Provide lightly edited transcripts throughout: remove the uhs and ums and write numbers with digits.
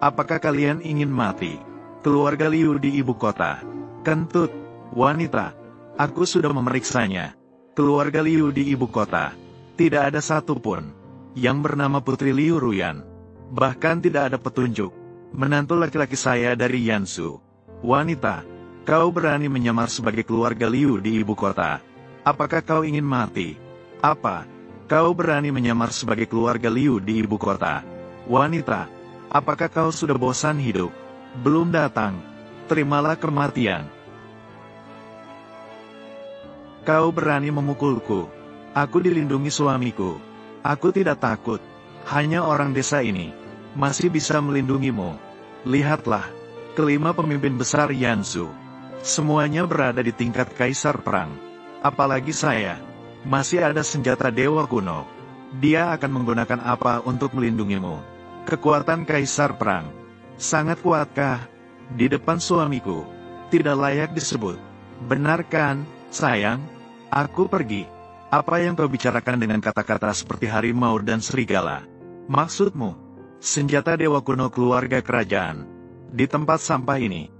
Apakah kalian ingin mati? Keluarga Liu di ibu kota. Kentut, wanita. Aku sudah memeriksanya. Keluarga Liu di ibu kota. Tidak ada satupun yang bernama Putri Liu Ruyan. Bahkan tidak ada petunjuk menantu laki-laki saya dari Yansu. Wanita, kau berani menyamar sebagai keluarga Liu di ibu kota. Apakah kau ingin mati? Apa? Kau berani menyamar sebagai keluarga Liu di ibu kota. Wanita, apakah kau sudah bosan hidup? Belum datang. Terimalah kematian. Kau berani memukulku. Aku dilindungi suamiku. Aku tidak takut. Hanya orang desa ini masih bisa melindungimu. Lihatlah, kelima pemimpin besar Yansu. Semuanya berada di tingkat kaisar perang. Apalagi saya. Masih ada senjata dewa kuno. Dia akan menggunakan apa untuk melindungimu? Kekuatan kaisar perang. Sangat kuatkah? Di depan suamiku. Tidak layak disebut. Benar kan, sayang? Aku pergi. Apa yang kau bicarakan dengan kata-kata seperti harimau dan serigala? Maksudmu? Senjata dewa kuno keluarga kerajaan. Di tempat sampah ini.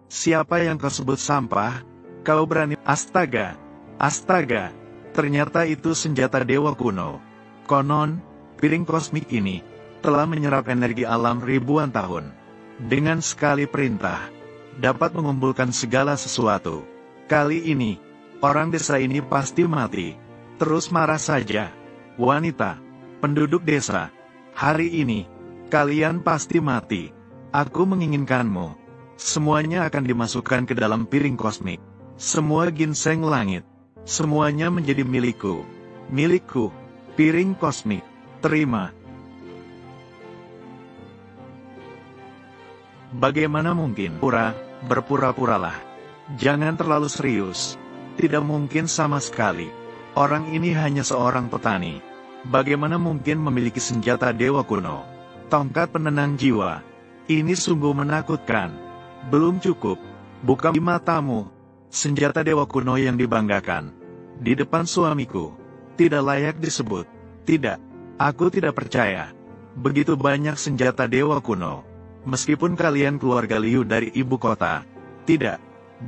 Siapa yang kau sebut sampah? Kau berani? Astaga! Astaga! Ternyata itu senjata dewa kuno. Konon, piring kosmik ini telah menyerap energi alam ribuan tahun. Dengan sekali perintah, dapat mengumpulkan segala sesuatu. Kali ini, orang desa ini pasti mati. Terus marah saja. Wanita, penduduk desa, hari ini, kalian pasti mati. Aku menginginkanmu. Semuanya akan dimasukkan ke dalam piring kosmik. Semua ginseng langit. Semuanya menjadi milikku. Milikku. Piring kosmik. Terima. Bagaimana mungkin? Berpura-puralah. Jangan terlalu serius. Tidak mungkin sama sekali. Orang ini hanya seorang petani. Bagaimana mungkin memiliki senjata dewa kuno? Tongkat penenang jiwa. Ini sungguh menakutkan. Belum cukup. Buka matamu. Senjata dewa kuno yang dibanggakan. Di depan suamiku. Tidak layak disebut. Tidak. Aku tidak percaya. Begitu banyak senjata dewa kuno. Meskipun kalian keluarga Liu dari ibu kota. Tidak.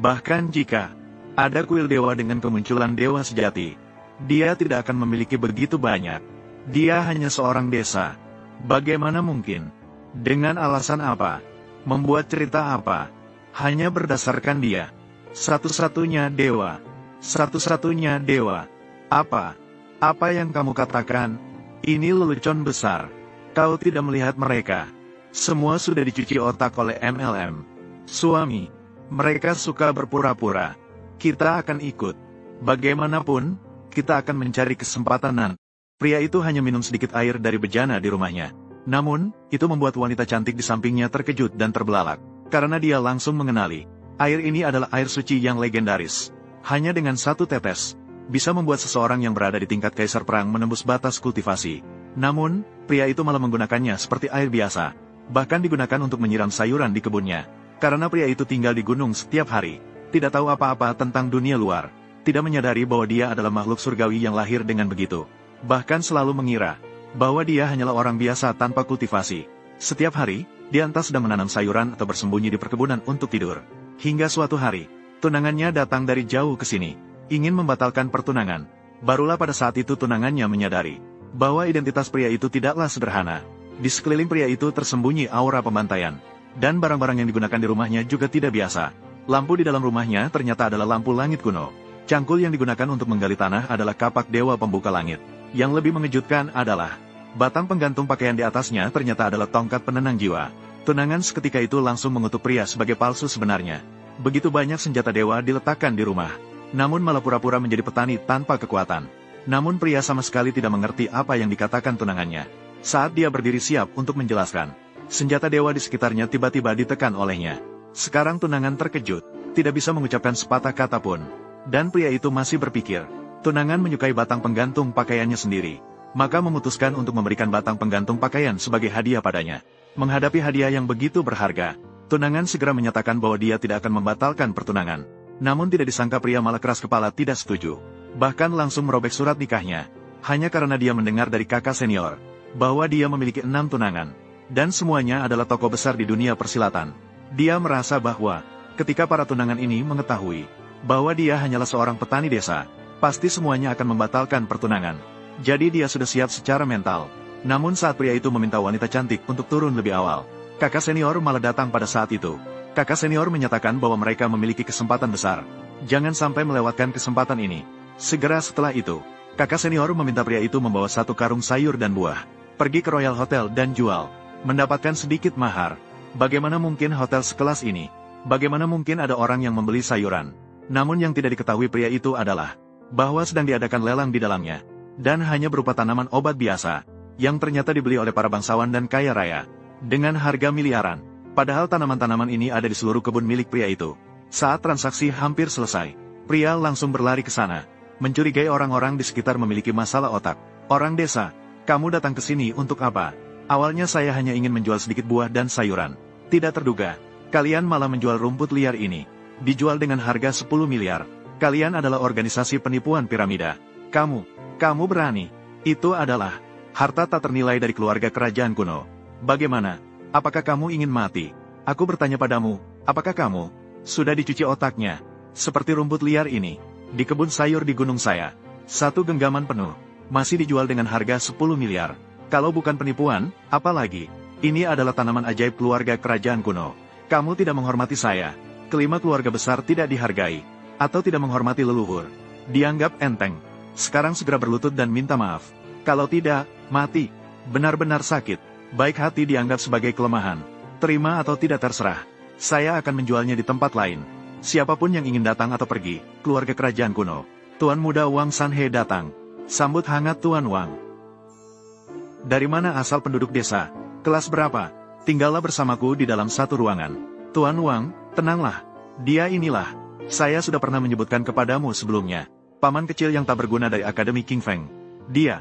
Bahkan jika ada kuil dewa dengan kemunculan dewa sejati, dia tidak akan memiliki begitu banyak. Dia hanya seorang desa. Bagaimana mungkin? Dengan alasan apa? Membuat cerita apa? Hanya berdasarkan dia. Satu-satunya dewa. Satu-satunya dewa. Apa? Apa yang kamu katakan? Ini lelucon besar. Kau tidak melihat mereka. Semua sudah dicuci otak oleh MLM. Suami. Mereka suka berpura-pura. Kita akan ikut. Bagaimanapun, kita akan mencari kesempatan. Pria itu hanya minum sedikit air dari bejana di rumahnya. Namun, itu membuat wanita cantik di sampingnya terkejut dan terbelalak. Karena dia langsung mengenali. Air ini adalah air suci yang legendaris. Hanya dengan satu tetes, bisa membuat seseorang yang berada di tingkat kaisar perang menembus batas kultivasi. Namun, pria itu malah menggunakannya seperti air biasa. Bahkan digunakan untuk menyiram sayuran di kebunnya. Karena pria itu tinggal di gunung setiap hari. Tidak tahu apa-apa tentang dunia luar. Tidak menyadari bahwa dia adalah makhluk surgawi yang lahir dengan begitu. Bahkan selalu mengira bahwa dia hanyalah orang biasa tanpa kultivasi. Setiap hari, dia entah sedang menanam sayuran atau bersembunyi di perkebunan untuk tidur. Hingga suatu hari, tunangannya datang dari jauh ke sini, ingin membatalkan pertunangan. Barulah pada saat itu tunangannya menyadari bahwa identitas pria itu tidaklah sederhana. Di sekeliling pria itu tersembunyi aura pembantaian, dan barang-barang yang digunakan di rumahnya juga tidak biasa. Lampu di dalam rumahnya ternyata adalah lampu langit kuno. Cangkul yang digunakan untuk menggali tanah adalah kapak dewa pembuka langit. Yang lebih mengejutkan adalah batang penggantung pakaian di atasnya ternyata adalah tongkat penenang jiwa. Tunangan seketika itu langsung mengutuk pria sebagai palsu sebenarnya. Begitu banyak senjata dewa diletakkan di rumah. Namun malah pura-pura menjadi petani tanpa kekuatan. Namun pria sama sekali tidak mengerti apa yang dikatakan tunangannya. Saat dia berdiri siap untuk menjelaskan, senjata dewa di sekitarnya tiba-tiba ditekan olehnya. Sekarang tunangan terkejut, tidak bisa mengucapkan sepatah kata pun. Dan pria itu masih berpikir, tunangan menyukai batang penggantung pakaiannya sendiri. Maka memutuskan untuk memberikan batang penggantung pakaian sebagai hadiah padanya. Menghadapi hadiah yang begitu berharga, tunangan segera menyatakan bahwa dia tidak akan membatalkan pertunangan. Namun tidak disangka pria malah keras kepala tidak setuju. Bahkan langsung merobek surat nikahnya. Hanya karena dia mendengar dari kakak senior bahwa dia memiliki 6 tunangan. dan semuanya adalah tokoh besar di dunia persilatan. Dia merasa bahwa, ketika para tunangan ini mengetahui bahwa dia hanyalah seorang petani desa, pasti semuanya akan membatalkan pertunangan. Jadi dia sudah siap secara mental. Namun saat pria itu meminta wanita cantik untuk turun lebih awal, kakak senior malah datang pada saat itu. Kakak senior menyatakan bahwa mereka memiliki kesempatan besar. Jangan sampai melewatkan kesempatan ini. Segera setelah itu, kakak senior meminta pria itu membawa 1 karung sayur dan buah, pergi ke Royal Hotel dan jual, mendapatkan sedikit mahar. Bagaimana mungkin hotel sekelas ini? Bagaimana mungkin ada orang yang membeli sayuran? Namun yang tidak diketahui pria itu adalah bahwa sedang diadakan lelang di dalamnya, dan hanya berupa tanaman obat biasa, yang ternyata dibeli oleh para bangsawan dan kaya raya, dengan harga miliaran. Padahal tanaman-tanaman ini ada di seluruh kebun milik pria itu. Saat transaksi hampir selesai, pria langsung berlari ke sana, mencurigai orang-orang di sekitar memiliki masalah otak. Orang desa, kamu datang ke sini untuk apa? Awalnya saya hanya ingin menjual sedikit buah dan sayuran. Tidak terduga, kalian malah menjual rumput liar ini. Dijual dengan harga 10 miliar. Kalian adalah organisasi penipuan piramida. Kamu berani. Itu adalah harta tak ternilai dari keluarga kerajaan kuno. Bagaimana? Apakah kamu ingin mati? Aku bertanya padamu, apakah kamu sudah dicuci otaknya? Seperti rumput liar ini, di kebun sayur di gunung saya, 1 genggaman penuh, masih dijual dengan harga 10 miliar. Kalau bukan penipuan, apalagi? Ini adalah tanaman ajaib keluarga kerajaan kuno. Kamu tidak menghormati saya. Kelima keluarga besar tidak dihargai, atau tidak menghormati leluhur. Dianggap enteng. Sekarang segera berlutut dan minta maaf. Kalau tidak, mati. Benar-benar sakit. Baik hati dianggap sebagai kelemahan. Terima atau tidak terserah. Saya akan menjualnya di tempat lain. Siapapun yang ingin datang atau pergi, keluarga kerajaan kuno. Tuan muda Wang Sanhe datang. Sambut hangat Tuan Wang. Dari mana asal penduduk desa? Kelas berapa? Tinggallah bersamaku di dalam 1 ruangan. Tuan Wang, tenanglah. Dia inilah. Saya sudah pernah menyebutkan kepadamu sebelumnya. Paman kecil yang tak berguna dari Akademi King Feng. Dia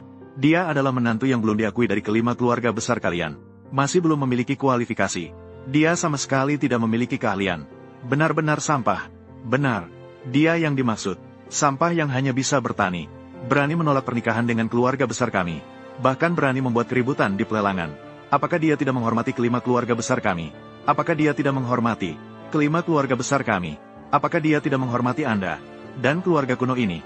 adalah menantu yang belum diakui dari kelima keluarga besar kalian. Masih belum memiliki kualifikasi. Dia sama sekali tidak memiliki keahlian. Benar-benar sampah. Benar. Dia yang dimaksud. Sampah yang hanya bisa bertani. Berani menolak pernikahan dengan keluarga besar kami. Bahkan berani membuat keributan di pelelangan. Apakah dia tidak menghormati kelima keluarga besar kami? Apakah dia tidak menghormati kelima keluarga besar kami? Apakah dia tidak menghormati Anda dan keluarga kuno ini?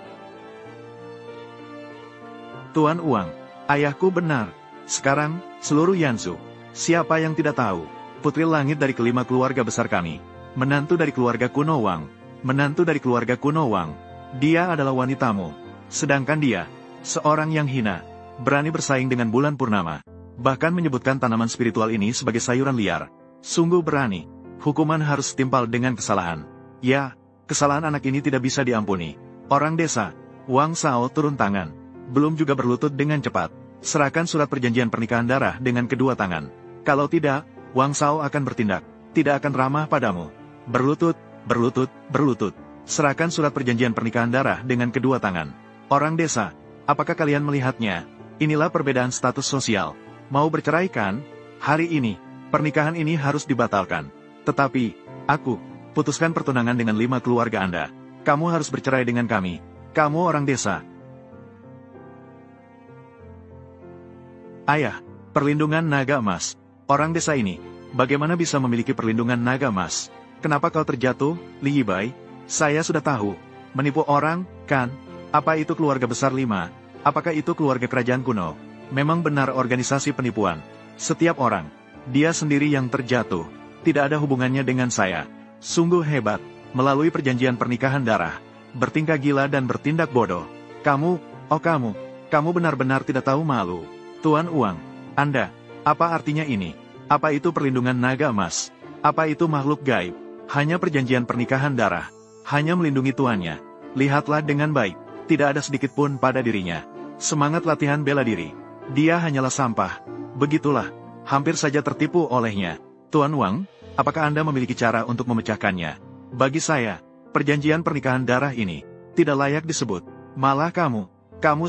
Tuan Wang, ayahku benar. Sekarang, seluruh Yansu, siapa yang tidak tahu? Putri langit dari kelima keluarga besar kami. Menantu dari keluarga kuno Wang. Menantu dari keluarga kuno Wang. Dia adalah wanitamu. Sedangkan dia, seorang yang hina, berani bersaing dengan bulan purnama. Bahkan menyebutkan tanaman spiritual ini sebagai sayuran liar. Sungguh berani. Hukuman harus setimpal dengan kesalahan. Ya, kesalahan anak ini tidak bisa diampuni. Orang desa, Wang Sao turun tangan. Belum juga berlutut dengan cepat. Serahkan surat perjanjian pernikahan darah dengan kedua tangan. Kalau tidak, Wang Sao akan bertindak. Tidak akan ramah padamu. Berlutut, berlutut, berlutut. Serahkan surat perjanjian pernikahan darah dengan kedua tangan. Orang desa, apakah kalian melihatnya? Inilah perbedaan status sosial. Mau bercerai kan? Hari ini, pernikahan ini harus dibatalkan. Tetapi, aku, putuskan pertunangan dengan 5 keluarga Anda. Kamu harus bercerai dengan kami. Kamu orang desa. Ayah, perlindungan naga emas. Orang desa ini, bagaimana bisa memiliki perlindungan naga emas? Kenapa kau terjatuh, Li Yibai? Saya sudah tahu. Menipu orang, kan? Apa itu keluarga besar 5? Apakah itu keluarga kerajaan kuno? Memang benar organisasi penipuan. Setiap orang, dia sendiri yang terjatuh. Tidak ada hubungannya dengan saya. Sungguh hebat, melalui perjanjian pernikahan darah. Bertingkah gila dan bertindak bodoh. Kamu benar-benar tidak tahu malu. Tuan Wang, Anda, apa artinya ini? Apa itu perlindungan naga emas? Apa itu makhluk gaib? Hanya perjanjian pernikahan darah. Hanya melindungi tuannya. Lihatlah dengan baik, tidak ada sedikit pun pada dirinya. Semangat latihan bela diri. Dia hanyalah sampah. Begitulah, hampir saja tertipu olehnya. Tuan Wang, apakah Anda memiliki cara untuk memecahkannya? Bagi saya, perjanjian pernikahan darah ini tidak layak disebut. Malah kamu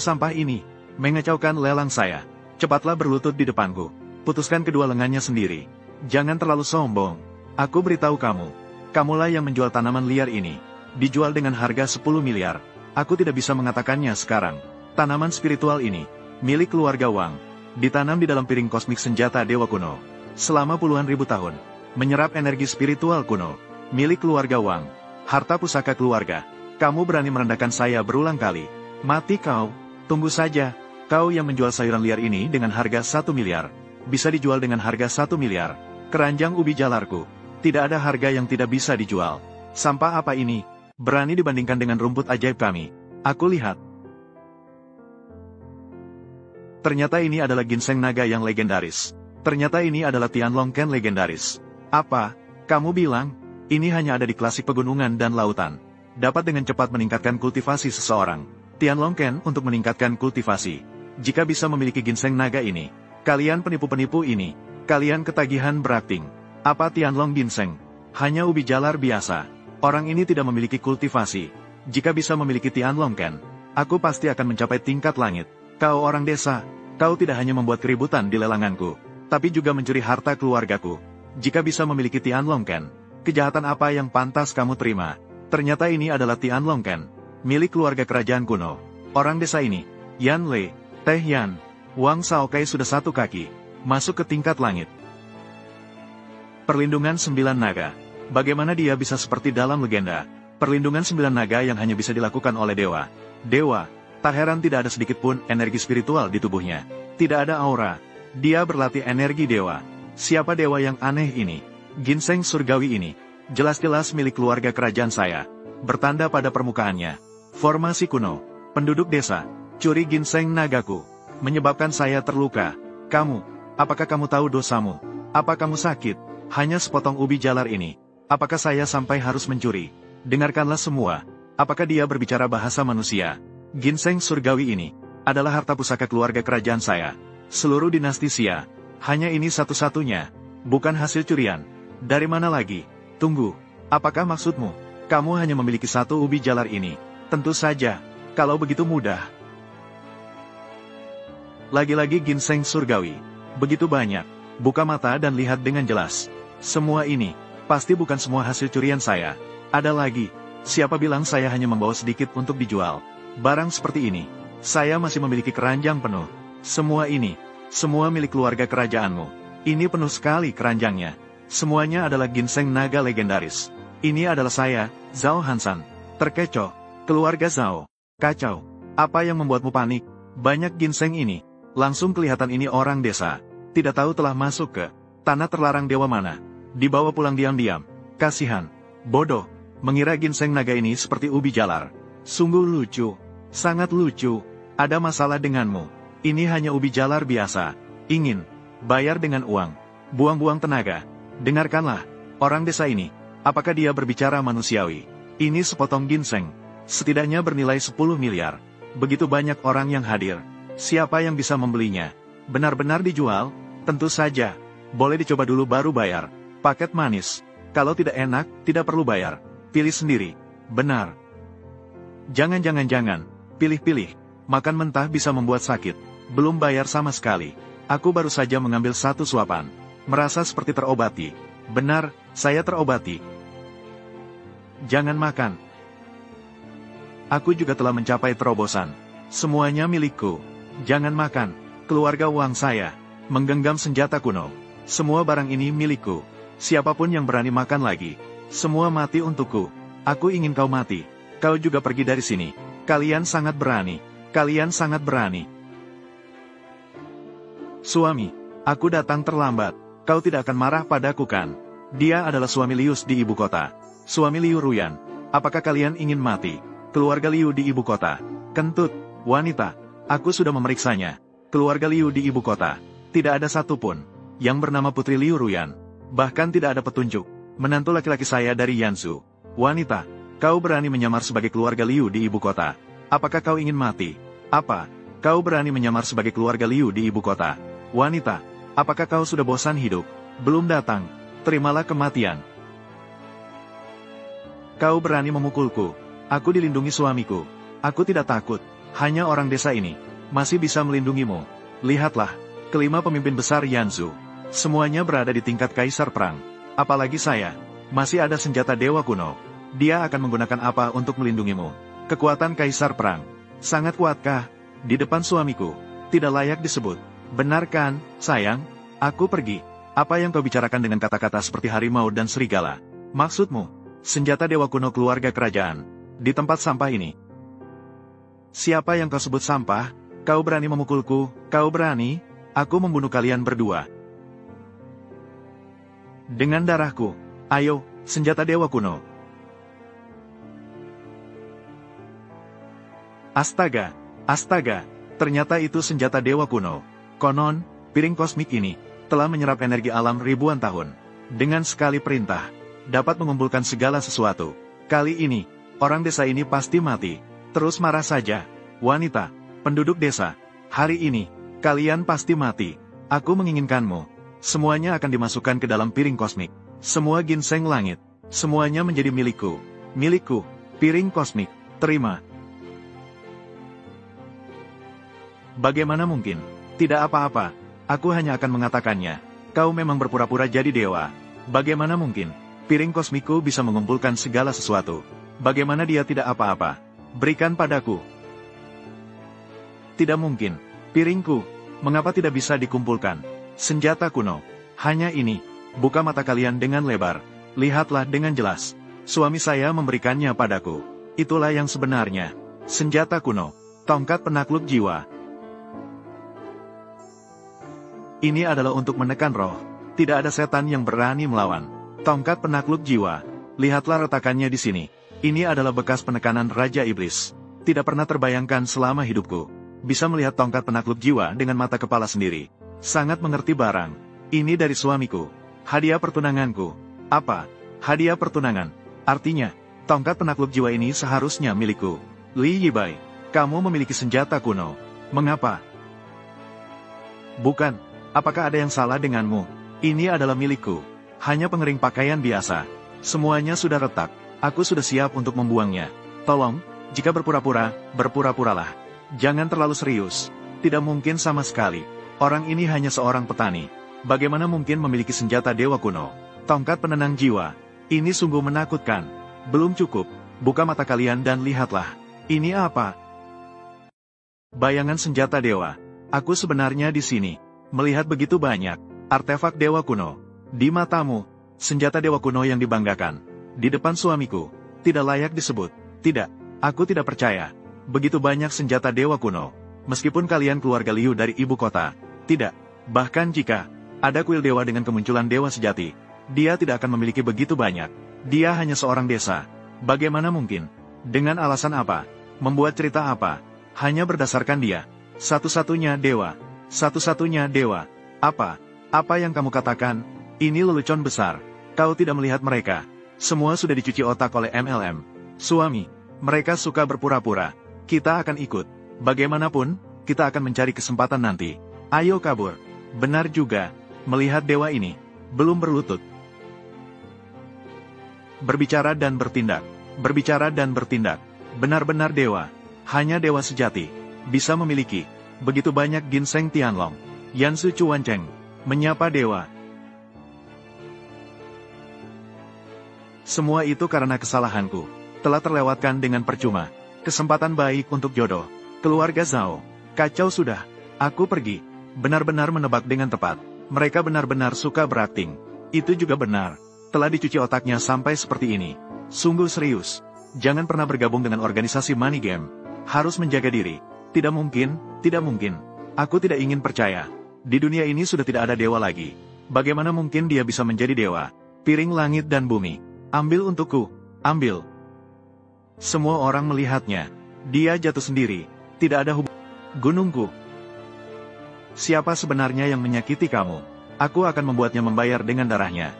sampah ini, mengacaukan lelang saya. Cepatlah berlutut di depanku. Putuskan kedua lengannya sendiri. Jangan terlalu sombong. Aku beritahu kamu. Kamulah yang menjual tanaman liar ini. Dijual dengan harga 10 miliar. Aku tidak bisa mengatakannya sekarang. Tanaman spiritual ini, milik keluarga Wang. Ditanam di dalam piring kosmik senjata dewa kuno. selama puluhan ribu tahun, menyerap energi spiritual kuno, milik keluarga Wang, harta pusaka keluarga. Kamu berani merendahkan saya berulang kali. Mati kau, tunggu saja. Kau yang menjual sayuran liar ini dengan harga 1 miliar, bisa dijual dengan harga 1 miliar. Keranjang ubi jalarku, tidak ada harga yang tidak bisa dijual. Sampah apa ini? Berani dibandingkan dengan rumput ajaib kami. Aku lihat. Ternyata ini adalah ginseng naga yang legendaris. Ternyata ini adalah Tianlongken legendaris. Apa? Kamu bilang, ini hanya ada di klasik pegunungan dan lautan. Dapat dengan cepat meningkatkan kultivasi seseorang. Tianlongken untuk meningkatkan kultivasi. Jika bisa memiliki ginseng naga ini, kalian penipu-penipu ini, kalian ketagihan berakting. Apa Tianlong ginseng? Hanya ubi jalar biasa. Orang ini tidak memiliki kultivasi. Jika bisa memiliki Tianlongken, aku pasti akan mencapai tingkat langit. Kau orang desa, kau tidak hanya membuat keributan di lelanganku, tapi juga mencuri harta keluargaku. Jika bisa memiliki Tianlongken, kejahatan apa yang pantas kamu terima? Ternyata ini adalah Tianlongken, milik keluarga kerajaan kuno. Orang desa ini, Yan Le, Teh Yan, Wang Shaokai sudah satu kaki, masuk ke tingkat langit. Perlindungan 9 naga. Bagaimana dia bisa seperti dalam legenda? Perlindungan 9 naga yang hanya bisa dilakukan oleh dewa. Dewa, tak heran tidak ada sedikit pun energi spiritual di tubuhnya. Tidak ada aura. Dia berlatih energi dewa. Siapa dewa yang aneh ini? Ginseng surgawi ini, jelas-jelas milik keluarga kerajaan saya. Bertanda pada permukaannya. Formasi kuno, penduduk desa, curi ginseng nagaku, menyebabkan saya terluka. Kamu, apakah kamu tahu dosamu? Apa kamu sakit? Hanya sepotong ubi jalar ini. Apakah saya sampai harus mencuri? Dengarkanlah semua. Apakah dia berbicara bahasa manusia? Ginseng surgawi ini adalah harta pusaka keluarga kerajaan saya. Seluruh dinasti Xia. Hanya ini satu-satunya. Bukan hasil curian. Dari mana lagi? Tunggu. Apakah maksudmu? Kamu hanya memiliki satu ubi jalar ini. Tentu saja. Kalau begitu mudah. Lagi-lagi ginseng surgawi. Begitu banyak. Buka mata dan lihat dengan jelas. Semua ini, pasti bukan semua hasil curian saya. Ada lagi. Siapa bilang saya hanya membawa sedikit untuk dijual? Barang seperti ini, saya masih memiliki keranjang penuh. Semua ini, semua milik keluarga kerajaanmu. Ini penuh sekali keranjangnya. Semuanya adalah ginseng naga legendaris. Ini adalah saya, Zhao Hansan. Terkecoh, keluarga Zhao. Kacau. Apa yang membuatmu panik? Banyak ginseng ini. Langsung kelihatan ini orang desa. Tidak tahu telah masuk ke tanah terlarang dewa mana. Dibawa pulang diam-diam. Kasihan. Bodoh. Mengira ginseng naga ini seperti ubi jalar. Sungguh lucu. Sangat lucu. Ada masalah denganmu. Ini hanya ubi jalar biasa. Ingin bayar dengan uang. Buang-buang tenaga. Dengarkanlah. Orang desa ini. Apakah dia berbicara manusiawi? Ini sepotong ginseng. Setidaknya bernilai 10 miliar. Begitu banyak orang yang hadir. Siapa yang bisa membelinya? Benar-benar dijual? Tentu saja. Boleh dicoba dulu baru bayar. Paket manis. Kalau tidak enak, tidak perlu bayar. Pilih sendiri. Benar. Jangan. Pilih-pilih. Makan mentah bisa membuat sakit. Belum bayar sama sekali. Aku baru saja mengambil satu suapan. Merasa seperti terobati. Benar, saya terobati. Jangan makan. Aku juga telah mencapai terobosan. Semuanya milikku. Jangan makan. Keluarga Wang saya menggenggam senjata kuno. Semua barang ini milikku. Siapapun yang berani makan lagi, semua mati untukku. Aku ingin kau mati. Kau juga pergi dari sini. Kalian sangat berani. Kalian sangat berani. Suami, aku datang terlambat. Kau tidak akan marah padaku kan? Dia adalah suami Lius di ibu kota. Suami Liu Ruyan. Apakah kalian ingin mati? Keluarga Liu di ibu kota. Kentut, wanita. Aku sudah memeriksanya. Keluarga Liu di ibu kota. Tidak ada satupun yang bernama Putri Liu Ruyan. Bahkan tidak ada petunjuk. Menantu laki-laki saya dari Yansu. Wanita, kau berani menyamar sebagai keluarga Liu di ibu kota. Apakah kau ingin mati? Apa? Kau berani menyamar sebagai keluarga Liu di ibu kota. Wanita, apakah kau sudah bosan hidup? Belum datang. Terimalah kematian. Kau berani memukulku. Aku dilindungi suamiku. Aku tidak takut. Hanya orang desa ini masih bisa melindungimu. Lihatlah, kelima pemimpin besar Yanzu. Semuanya berada di tingkat kaisar perang. Apalagi saya. Masih ada senjata dewa kuno. Dia akan menggunakan apa untuk melindungimu? Kekuatan kaisar perang. Sangat kuatkah? Di depan suamiku. Tidak layak disebut. Benar kan, sayang? Aku pergi. Apa yang kau bicarakan dengan kata-kata seperti harimau dan serigala? Maksudmu, senjata dewa kuno keluarga kerajaan, di tempat sampah ini? Siapa yang kau sebut sampah? Kau berani memukulku, kau berani? Aku membunuh kalian berdua. Dengan darahku, ayo, senjata dewa kuno. Astaga, astaga, ternyata itu senjata dewa kuno. Konon, piring kosmik ini telah menyerap energi alam ribuan tahun. Dengan sekali perintah, dapat mengumpulkan segala sesuatu. Kali ini, orang desa ini pasti mati. Terus marah saja. Wanita, penduduk desa, hari ini, kalian pasti mati. Aku menginginkanmu. Semuanya akan dimasukkan ke dalam piring kosmik. Semua ginseng langit, semuanya menjadi milikku. Milikku, piring kosmik, terima. Bagaimana mungkin? Tidak apa-apa, aku hanya akan mengatakannya. Kau memang berpura-pura jadi dewa. Bagaimana mungkin? Piring kosmikku bisa mengumpulkan segala sesuatu. Bagaimana dia tidak apa-apa? Berikan padaku. Tidak mungkin. Piringku, mengapa tidak bisa dikumpulkan? Senjata kuno. Hanya ini. Buka mata kalian dengan lebar. Lihatlah dengan jelas. Suami saya memberikannya padaku. Itulah yang sebenarnya. Senjata kuno. Tongkat penakluk jiwa. Ini adalah untuk menekan roh. Tidak ada setan yang berani melawan. Tongkat penakluk jiwa. Lihatlah retakannya di sini. Ini adalah bekas penekanan Raja Iblis. Tidak pernah terbayangkan selama hidupku. Bisa melihat tongkat penakluk jiwa dengan mata kepala sendiri. Sangat mengerti barang. Ini dari suamiku. Hadiah pertunanganku. Apa? Hadiah pertunangan. Artinya, tongkat penakluk jiwa ini seharusnya milikku. Li Yibai, kamu memiliki senjata kuno. Mengapa? Bukan. Apakah ada yang salah denganmu? Ini adalah milikku. Hanya pengering pakaian biasa. Semuanya sudah retak. Aku sudah siap untuk membuangnya. Tolong, jika berpura-pura, berpura-puralah. Jangan terlalu serius. Tidak mungkin sama sekali. Orang ini hanya seorang petani. Bagaimana mungkin memiliki senjata dewa kuno? Tongkat penenang jiwa. Ini sungguh menakutkan. Belum cukup. Buka mata kalian dan lihatlah. Ini apa? Bayangan senjata dewa. Aku sebenarnya di sini. Melihat begitu banyak artefak dewa kuno. Di matamu, senjata dewa kuno yang dibanggakan. Di depan suamiku, tidak layak disebut. Tidak, aku tidak percaya. Begitu banyak senjata dewa kuno. Meskipun kalian keluarga Liu dari ibu kota. Tidak, bahkan jika ada kuil dewa dengan kemunculan dewa sejati, dia tidak akan memiliki begitu banyak. Dia hanya seorang desa. Bagaimana mungkin? Dengan alasan apa? Membuat cerita apa? Hanya berdasarkan dia. Satu-satunya dewa. Satu-satunya dewa. Apa? Apa yang kamu katakan? Ini lelucon besar. Kau tidak melihat mereka. Semua sudah dicuci otak oleh MLM. Suami, mereka suka berpura-pura. Kita akan ikut. Bagaimanapun, kita akan mencari kesempatan nanti. Ayo kabur. Benar juga. Melihat dewa ini. Belum berlutut. Berbicara dan bertindak. Berbicara dan bertindak. Benar-benar dewa. Hanya dewa sejati. Bisa memiliki begitu banyak ginseng Tianlong. Yansu Chuancheng. Menyapa dewa. Semua itu karena kesalahanku. Telah terlewatkan dengan percuma. Kesempatan baik untuk jodoh. Keluarga Zhao. Kacau sudah. Aku pergi. Benar-benar menebak dengan tepat. Mereka benar-benar suka berakting. Itu juga benar. Telah dicuci otaknya sampai seperti ini. Sungguh serius. Jangan pernah bergabung dengan organisasi money game. Harus menjaga diri. Tidak mungkin, tidak mungkin. Aku tidak ingin percaya. Di dunia ini sudah tidak ada dewa lagi. Bagaimana mungkin dia bisa menjadi dewa? Piring langit dan bumi. Ambil untukku. Ambil. Semua orang melihatnya. Dia jatuh sendiri. Tidak ada hubungan. Gunungku. Siapa sebenarnya yang menyakiti kamu? Aku akan membuatnya membayar dengan darahnya.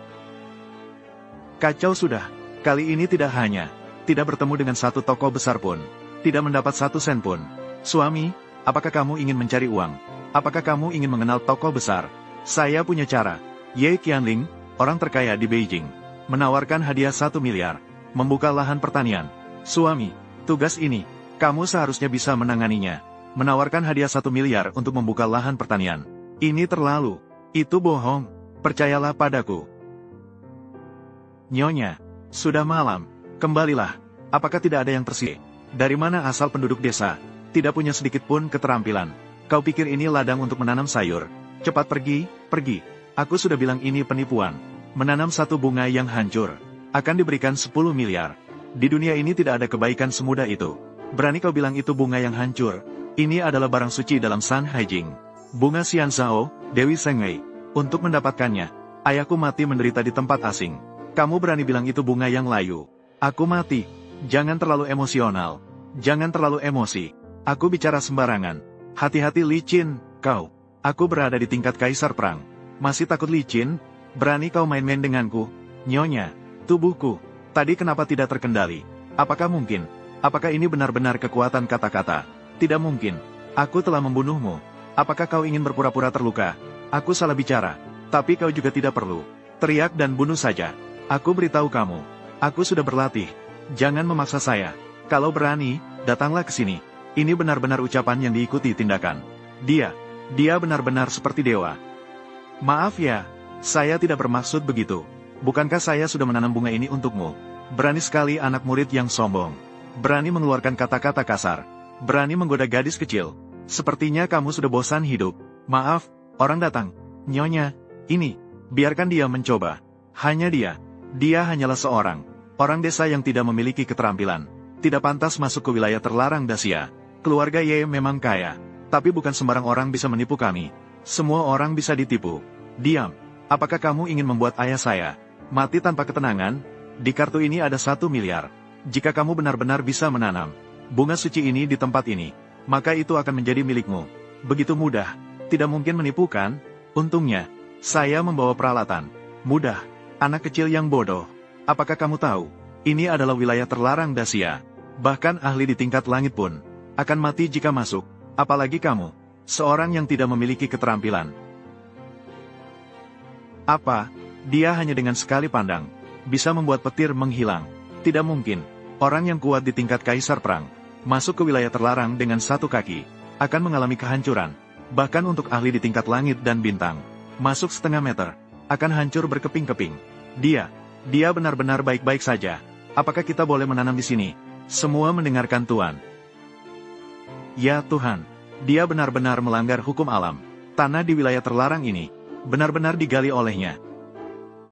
Kacau sudah. Kali ini tidak hanya. Tidak bertemu dengan satu tokoh besar pun. Tidak mendapat satu sen pun. Suami, apakah kamu ingin mencari uang? Apakah kamu ingin mengenal tokoh besar? Saya punya cara. Ye Qianling, orang terkaya di Beijing, menawarkan hadiah 1 miliar. Membuka lahan pertanian. Suami, tugas ini, kamu seharusnya bisa menanganinya. Menawarkan hadiah 1 miliar untuk membuka lahan pertanian. Ini terlalu. Itu bohong. Percayalah padaku. Nyonya, sudah malam. Kembalilah. Apakah tidak ada yang tersisa? Dari mana asal penduduk desa? Tidak punya sedikit pun keterampilan. Kau pikir ini ladang untuk menanam sayur? Cepat pergi, pergi. Aku sudah bilang ini penipuan. Menanam satu bunga yang hancur akan diberikan 10 miliar. Di dunia ini tidak ada kebaikan semudah itu. Berani kau bilang itu bunga yang hancur? Ini adalah barang suci dalam San Haijing. Bunga Xianzhao, Dewi Sengwei. Untuk mendapatkannya, ayahku mati menderita di tempat asing. Kamu berani bilang itu bunga yang layu? Aku mati. Jangan terlalu emosional. Jangan terlalu emosi. Aku bicara sembarangan. Hati-hati licin, kau. Aku berada di tingkat kaisar perang. Masih takut licin? Berani kau main-main denganku? Nyonya, tubuhku, tadi kenapa tidak terkendali? Apakah mungkin? Apakah ini benar-benar kekuatan kata-kata? Tidak mungkin. Aku telah membunuhmu. Apakah kau ingin berpura-pura terluka? Aku salah bicara. Tapi kau juga tidak perlu. Teriak dan bunuh saja. Aku beritahu kamu. Aku sudah berlatih. Jangan memaksa saya. Kalau berani, datanglah ke sini. Ini benar-benar ucapan yang diikuti tindakan. Dia benar-benar seperti dewa. Maaf ya, saya tidak bermaksud begitu. Bukankah saya sudah menanam bunga ini untukmu? Berani sekali anak murid yang sombong. Berani mengeluarkan kata-kata kasar. Berani menggoda gadis kecil. Sepertinya kamu sudah bosan hidup. Maaf, orang datang. Nyonya, ini, biarkan dia mencoba. Hanya dia hanyalah seorang orang desa yang tidak memiliki keterampilan. Tidak pantas masuk ke wilayah terlarang Dacia. Keluarga Ye memang kaya, tapi bukan sembarang orang bisa menipu kami. Semua orang bisa ditipu. Diam. Apakah kamu ingin membuat ayah saya mati tanpa ketenangan? Di kartu ini ada 1 miliar. Jika kamu benar-benar bisa menanam bunga suci ini di tempat ini, maka itu akan menjadi milikmu. Begitu mudah. Tidak mungkin menipu kan? Untungnya, saya membawa peralatan. Mudah. Anak kecil yang bodoh. Apakah kamu tahu? Ini adalah wilayah terlarang Dacia. Bahkan ahli di tingkat langit pun akan mati jika masuk. Apalagi kamu, seorang yang tidak memiliki keterampilan. Apa? Dia hanya dengan sekali pandang bisa membuat petir menghilang. Tidak mungkin. Orang yang kuat di tingkat kaisar perang masuk ke wilayah terlarang dengan satu kaki akan mengalami kehancuran. Bahkan untuk ahli di tingkat langit dan bintang, masuk setengah meter akan hancur berkeping-keping. Dia benar-benar baik-baik saja. Apakah kita boleh menanam di sini? Semua mendengarkan Tuan. Ya Tuhan, dia benar-benar melanggar hukum alam. Tanah di wilayah terlarang ini benar-benar digali olehnya.